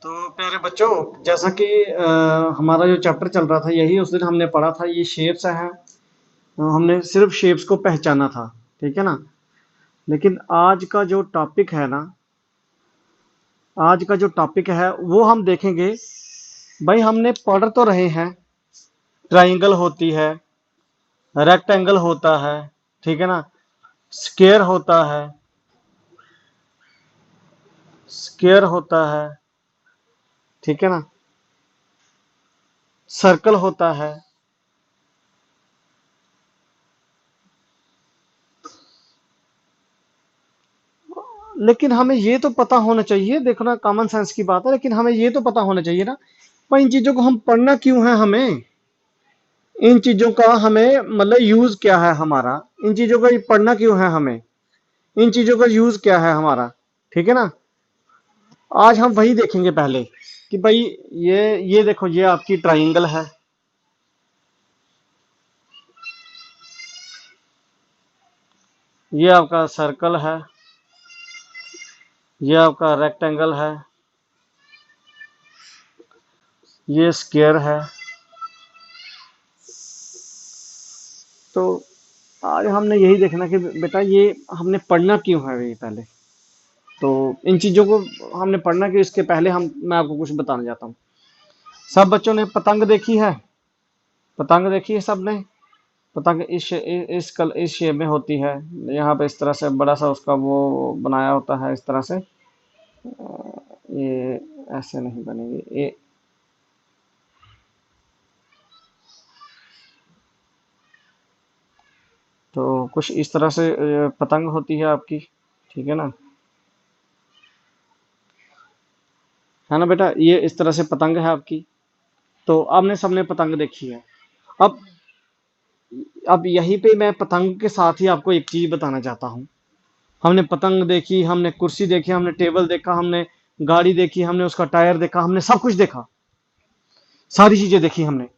तो प्यारे बच्चों, जैसा कि हमारा जो चैप्टर चल रहा था यही उस दिन हमने पढ़ा था। ये शेप्स हैं, हमने सिर्फ शेप्स को पहचाना था, ठीक है ना। लेकिन आज का जो टॉपिक है ना, आज का जो टॉपिक है वो हम देखेंगे। भाई हमने पढ़ तो रहे हैं, ट्राइंगल होती है, रेक्टेंगल होता है, ठीक है ना, स्क्वायर होता है, स्क्वायर होता है, ठीक है ना, सर्कल होता है। लेकिन हमें ये तो पता होना चाहिए, देखो ना, कॉमन सेंस की बात है, लेकिन हमें ये तो पता होना चाहिए ना, पर इन चीजों को हम पढ़ना क्यों है, हमें इन चीजों का हमें मतलब यूज क्या है हमारा, इन चीजों का पढ़ना क्यों है हमें, इन चीजों का यूज क्या है हमारा, ठीक है ना। आज हम वही देखेंगे पहले कि भाई ये देखो, ये आपकी ट्राइंगल है, ये आपका सर्कल है, ये आपका रेक्टेंगल है, ये स्क्वायर है। तो आज हमने यही देखना कि बेटा ये हमने पढ़ना क्यों है ये पहले। तो इन चीजों को हमने पढ़ना कि इसके पहले मैं आपको कुछ बताना चाहता हूँ। सब बच्चों ने पतंग देखी है? पतंग देखी है सबने? पतंग इस शेप में होती है। यहाँ पे इस तरह से बड़ा सा उसका वो बनाया होता है, इस तरह से। ये ऐसे नहीं बनेगी ये। तो कुछ इस तरह से पतंग होती है आपकी, ठीक है ना। है ना बेटा, ये इस तरह से पतंग है आपकी। तो आपने सबने पतंग देखी है। अब अब यहीं पे मैं पतंग के साथ ही आपको एक चीज बताना चाहता हूँ। हमने पतंग देखी, हमने कुर्सी देखी, हमने टेबल देखा, हमने गाड़ी देखी, हमने उसका टायर देखा, हमने सब कुछ देखा, सारी चीजें देखी हमने।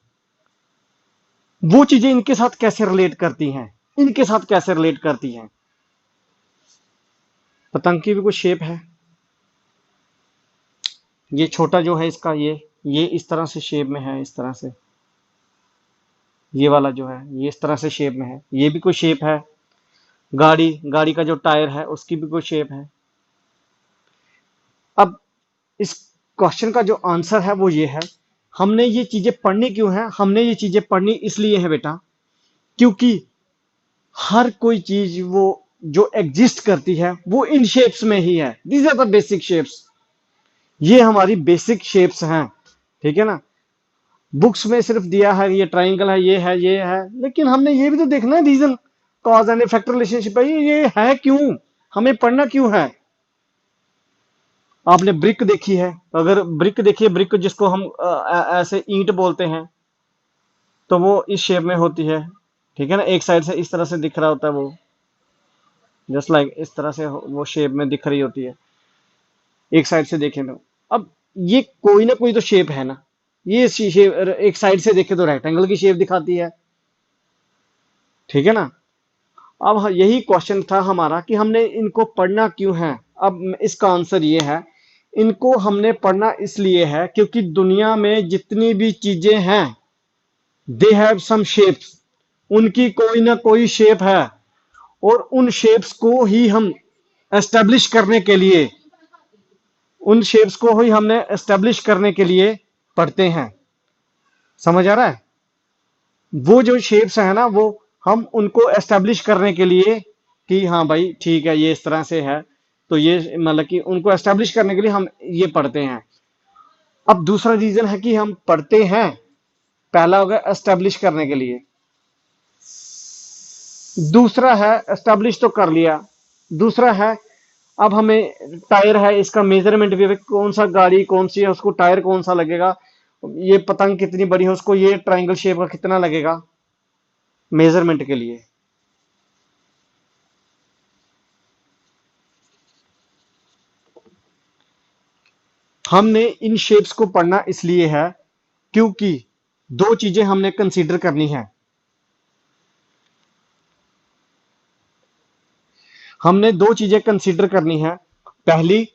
वो चीजें इनके साथ कैसे रिलेट करती हैं, इनके साथ कैसे रिलेट करती हैं। पतंग की भी कुछ शेप है। ये छोटा जो है इसका, ये इस तरह से शेप में है, इस तरह से। ये वाला जो है ये इस तरह से शेप में है, ये भी कोई शेप है। गाड़ी गाड़ी का जो टायर है उसकी भी कोई शेप है। अब इस क्वेश्चन का जो आंसर है वो ये है, हमने ये चीजें पढ़नी क्यों है। हमने ये चीजें पढ़नी इसलिए है बेटा, क्योंकि हर कोई चीज वो जो एग्जिस्ट करती है वो इन शेप्स में ही है। These are the basic shapes. ये हमारी बेसिक शेप्स हैं, ठीक है ना। बुक्स में सिर्फ दिया है ये ट्राइंगल है, ये है, ये है, लेकिन हमने ये भी तो देखना है reason, cause and effect relationship है, ये है क्यों, हमें पढ़ना क्यों है। आपने ब्रिक देखी है? अगर ब्रिक देखिए, ब्रिक जिसको हम ऐसे ईंट बोलते हैं, तो वो इस शेप में होती है, ठीक है ना। एक साइड से इस तरह से दिख रहा होता है वो, जस्ट लाइक इस तरह से वो शेप में दिख रही होती है, एक साइड से देखें तो। अब ये कोई ना कोई तो शेप है ना। ये शेप एक साइड से देखे तो रेक्टेंगल की शेप दिखाती है, ठीक है ना। अब यही क्वेश्चन था हमारा कि हमने इनको पढ़ना क्यों है। अब इसका आंसर ये है, इनको हमने पढ़ना इसलिए है क्योंकि दुनिया में जितनी भी चीजें हैं, दे हैव सम शेप्स। उनकी कोई ना कोई शेप है, और उन शेप्स को ही हम एस्टेब्लिश करने के लिए, उन शेप्स को ही हमने एस्टेब्लिश करने के लिए पढ़ते हैं। समझ आ रहा है? वो जो शेप्स है ना, वो हम उनको एस्टेब्लिश करने के लिए कि हाँ भाई ठीक है ये इस तरह से है, तो ये मतलब कि उनको एस्टेब्लिश करने के लिए हम ये पढ़ते हैं। अब दूसरा रीजन है कि हम पढ़ते हैं, पहला होगा एस्टेब्लिश करने के लिए, दूसरा है एस्टेब्लिश तो कर लिया, दूसरा है अब हमें टायर है, इसका मेजरमेंट भी, कौन सा गाड़ी कौन सी है उसको टायर कौन सा लगेगा, ये पतंग कितनी बड़ी है उसको ये ट्रायंगल शेप का कितना लगेगा मेजरमेंट के लिए। हमने इन शेप्स को पढ़ना इसलिए है क्योंकि दो चीजें हमने कंसीडर करनी है। हमने दो चीजें कंसीडर करनी है। पहली,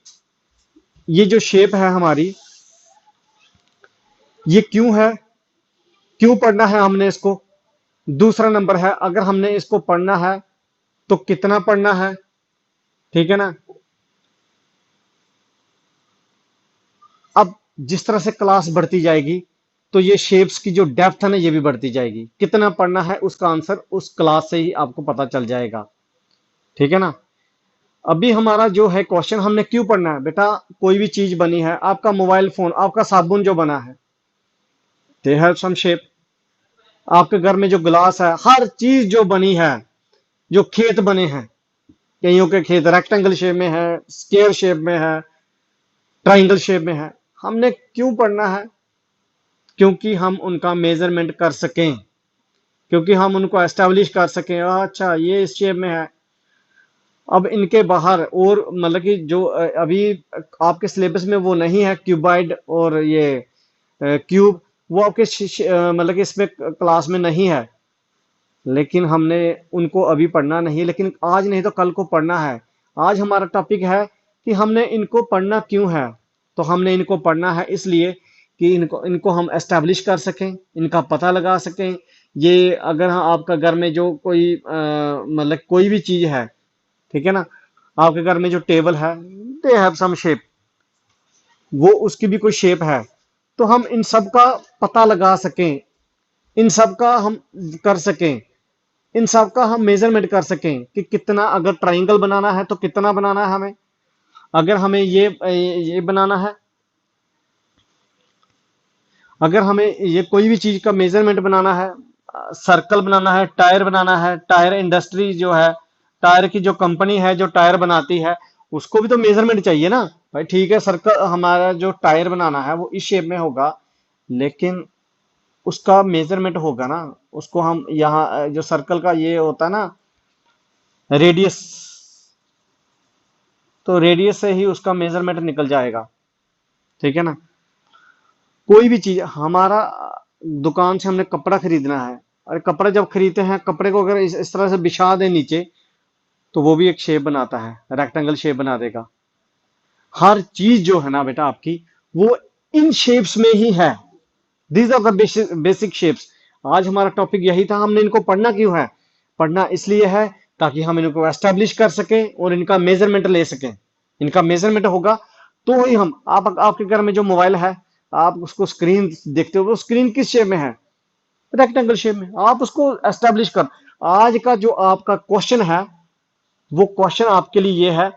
ये जो शेप है हमारी, ये क्यों है, क्यों पढ़ना है हमने इसको। दूसरा नंबर है, अगर हमने इसको पढ़ना है तो कितना पढ़ना है, ठीक है ना। अब जिस तरह से क्लास बढ़ती जाएगी तो ये शेप्स की जो डेप्थ है ना ये भी बढ़ती जाएगी। कितना पढ़ना है उसका आंसर उस क्लास से ही आपको पता चल जाएगा, ठीक है ना। अभी हमारा जो है क्वेश्चन, हमने क्यों पढ़ना है बेटा। कोई भी चीज बनी है, आपका मोबाइल फोन, आपका साबुन जो बना है, दे हैव सम शेप। आपके घर में जो गिलास है, हर चीज जो बनी है, जो खेत बने हैं, कईयों के खेत रेक्टेंगल शेप में है, स्क्वायर शेप में है, ट्राइंगल शेप में है। हमने क्यों पढ़ना है, क्योंकि हम उनका मेजरमेंट कर सकें, क्योंकि हम उनको एस्टेब्लिश कर सकें। अच्छा ये इस शेप में है। अब इनके बाहर और मतलब कि जो अभी आपके सिलेबस में वो नहीं है, क्यूबाइड और ये क्यूब, वो आपके मतलब कि इसमें क्लास में नहीं है, लेकिन हमने उनको अभी पढ़ना नहीं, लेकिन आज नहीं तो कल को पढ़ना है। आज हमारा टॉपिक है कि हमने इनको पढ़ना क्यों है। तो हमने इनको पढ़ना है इसलिए कि इनको इनको हम एस्टेब्लिश कर सकें, इनका पता लगा सकें। ये अगर आपका घर में जो कोई मतलब कोई भी चीज है, ठीक है ना, आपके घर में जो टेबल है, दे हैव सम शेप, वो उसकी भी कोई शेप है, तो हम इन सब का पता लगा सकें, इन सब का हम कर सकें, इन सब का हम मेजरमेंट कर सकें कि कितना, अगर ट्राइंगल बनाना है तो कितना बनाना है हमें, अगर हमें ये बनाना है, अगर हमें ये कोई भी चीज का मेजरमेंट बनाना है, सर्कल बनाना है, टायर बनाना है, टायर इंडस्ट्री जो है, टायर की जो कंपनी है जो टायर बनाती है, उसको भी तो मेजरमेंट चाहिए ना भाई। ठीक है, सर्कल हमारा जो टायर बनाना है वो इस शेप में होगा, लेकिन उसका मेजरमेंट होगा ना। उसको हम यहाँ जो सर्कल का ये होता है ना रेडियस, तो रेडियस से ही उसका मेजरमेंट निकल जाएगा, ठीक है ना। कोई भी चीज हमारा, दुकान से हमने कपड़ा खरीदना है, और कपड़ा जब खरीदते हैं, कपड़े को अगर इस तरह से बिछा दें नीचे, तो वो भी एक शेप बनाता है, रेक्टेंगल शेप बना देगा। हर चीज जो है ना बेटा आपकी, वो इन शेप्स में ही है। These are the basic shapes. आज हमारा टॉपिक यही था, हमने इनको पढ़ना क्यों है। पढ़ना इसलिए है ताकि हम इनको एस्टेब्लिश कर सकें और इनका मेजरमेंट ले सकें। इनका मेजरमेंट होगा तो ही हम, आप आपके घर में जो मोबाइल है, आप उसको स्क्रीन देखते हो, वो स्क्रीन किस शेप में है, रेक्टेंगल शेप में। आप उसको एस्टेब्लिश कर, आज का जो आपका क्वेश्चन है, वो क्वेश्चन आपके लिए ये है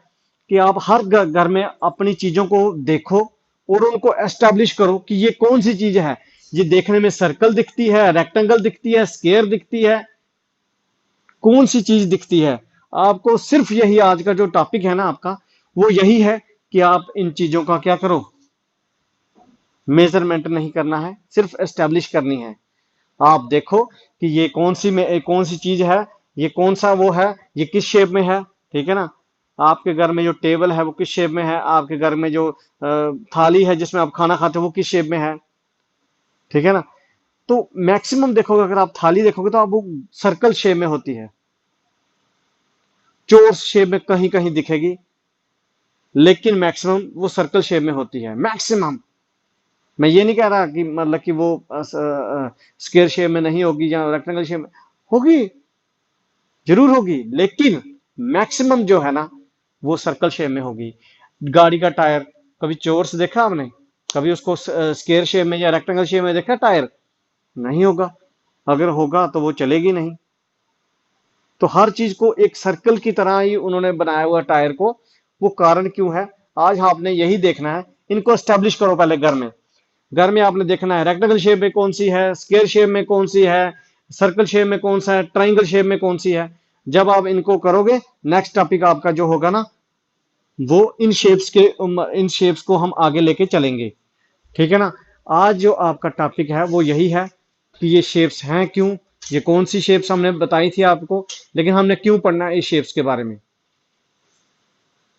कि आप हर घर में अपनी चीजों को देखो और उनको एस्टेब्लिश करो कि ये कौन सी चीज है। ये देखने में सर्कल दिखती है, रेक्टेंगल दिखती है, स्क्वायर दिखती है, कौन सी चीज दिखती है। आपको सिर्फ यही आज का जो टॉपिक है ना आपका, वो यही है कि आप इन चीजों का क्या करो, मेजरमेंट नहीं करना है, सिर्फ एस्टेब्लिश करनी है। आप देखो कि ये कौन सी चीज है, ये कौन सा वो है, ये किस शेप में है, ठीक है ना। आपके घर में जो टेबल है वो किस शेप में है, आपके घर में जो थाली है जिसमें आप खाना खाते हो वो किस शेप में है, ठीक है ना। तो मैक्सिमम देखोगे, अगर आप थाली देखोगे तो आप वो सर्कल शेप में होती है, चोर शेप में कहीं कहीं दिखेगी, लेकिन मैक्सिमम वो सर्कल शेप में होती है मैक्सिमम। मैं ये नहीं कह रहा कि मतलब कि वो स्क्वायर शेप में नहीं होगी या रेक्टेंगल शेप में होगी, जरूर होगी, लेकिन मैक्सिमम जो है ना वो सर्कल शेप में होगी। गाड़ी का टायर कभी चौरस देखा आपने, कभी उसको स्क्वायर शेप में या रेक्टेंगल शेप में देखा टायर, नहीं होगा। अगर होगा तो वो चलेगी नहीं। तो हर चीज को एक सर्कल की तरह ही उन्होंने बनाया हुआ टायर को। वो कारण क्यों है, आज आपने यही देखना है। इनको एस्टेब्लिश करो पहले घर में। घर में आपने देखना है रेक्टेंगल शेप में कौन सी है, स्क्वायर शेप में कौन सी है, सर्कल शेप में कौन सा है, ट्राइंगल शेप में कौन सी है। जब आप इनको करोगे, नेक्स्ट टॉपिक आपका जो होगा ना, वो इन शेप्स को हम आगे लेके चलेंगे, ठीक है ना। आज जो आपका टॉपिक है वो यही है कि ये शेप्स हैं क्यों, ये कौन सी शेप्स हमने बताई थी आपको, लेकिन हमने क्यों पढ़ना है इस शेप्स के बारे में।